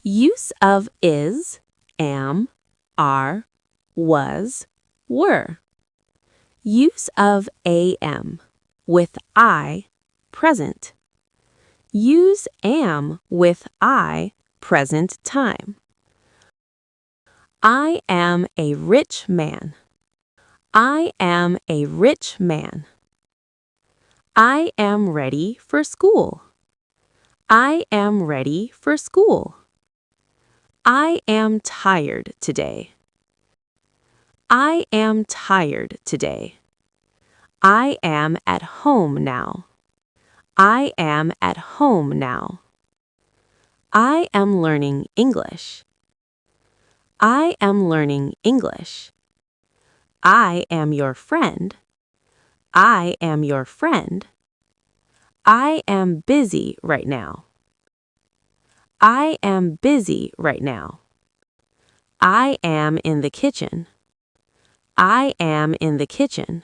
Use of is, am, are, was, were. Use of am with I, present. Use am with I, present time. I am a rich man. I am a rich man. I am ready for school. I am ready for school. I am tired today. I am tired today. I am at home now. I am at home now. I am learning English. I am learning English. I am your friend. I am your friend. I am busy right now. I am busy right now. I am in the kitchen. I am in the kitchen.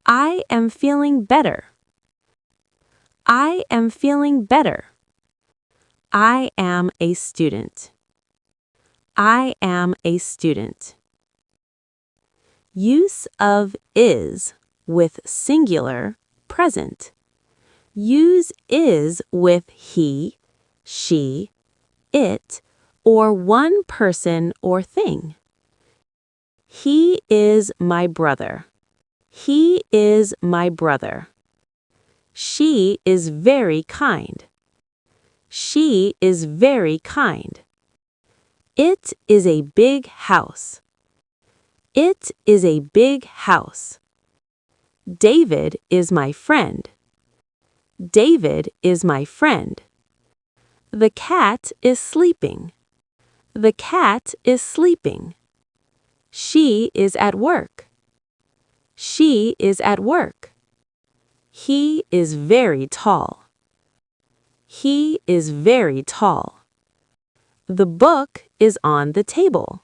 I am feeling better. I am feeling better. I am a student. I am a student. Use of is with singular, present. Use is with he, she, it, or one person or thing. He is my brother. He is my brother. She is very kind. She is very kind. It is a big house. It is a big house. David is my friend. David is my friend. The cat is sleeping. The cat is sleeping. She is at work. She is at work. He is very tall. He is very tall. The book is on the table.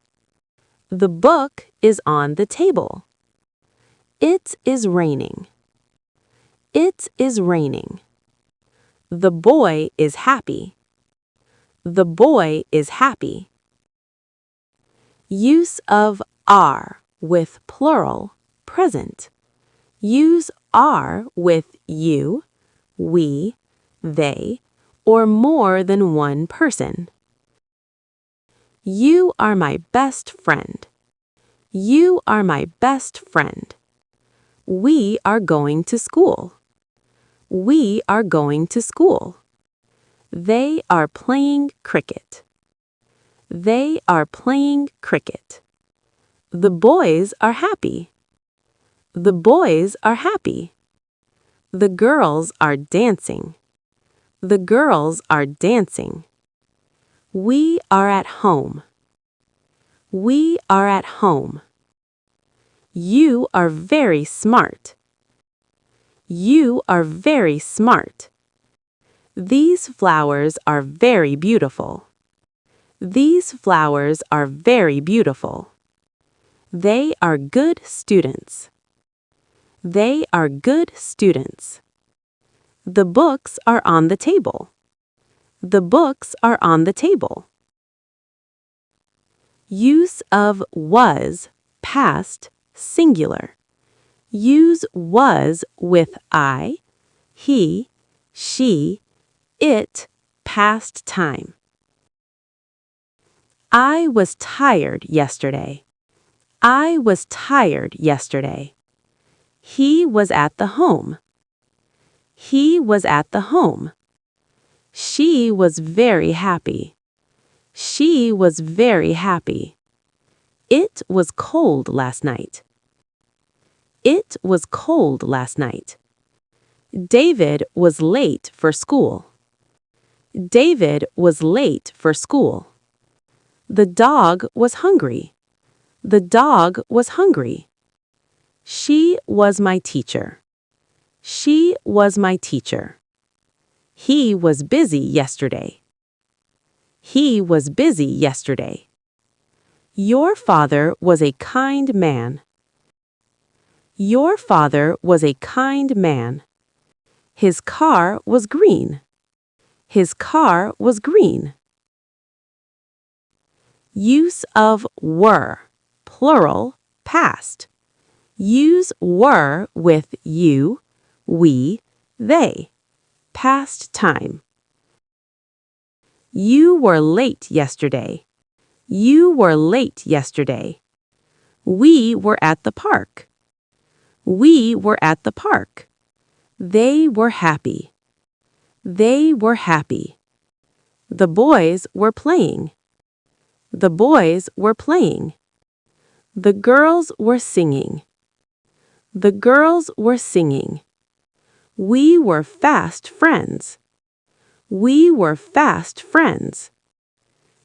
The book is on the table. It is raining. It is raining. The boy is happy. The boy is happy. Use of are with plural, present. Use are with you, we, they, or more than one person. You are my best friend. You are my best friend. We are going to school. We are going to school. They are playing cricket. They are playing cricket. The boys are happy. The boys are happy. The girls are dancing. The girls are dancing. We are at home. We are at home. You are very smart. You are very smart. These flowers are very beautiful. These flowers are very beautiful. They are good students. They are good students. The books are on the table. The books are on the table. Use of was, past, singular. Use was with I, he, she, it, past time. I was tired yesterday. I was tired yesterday. He was at the home. He was at the home. She was very happy. She was very happy. It was cold last night. It was cold last night. David was late for school. David was late for school. The dog was hungry. The dog was hungry. She was my teacher. She was my teacher. He was busy yesterday. He was busy yesterday. Your father was a kind man. Your father was a kind man. His car was green. His car was green. Use of were, plural, past. Use were with you, we, they. Past time. You were late yesterday. You were late yesterday. We were at the park. We were at the park. They were happy. They were happy. The boys were playing. The boys were playing. The girls were singing. The girls were singing. We were fast friends. We were fast friends.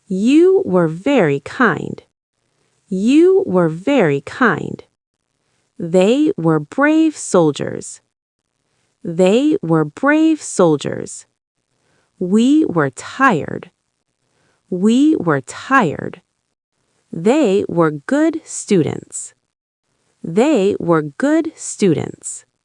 You were very kind. You were very kind. They were brave soldiers. They were brave soldiers. We were tired. We were tired. They were good students. They were good students.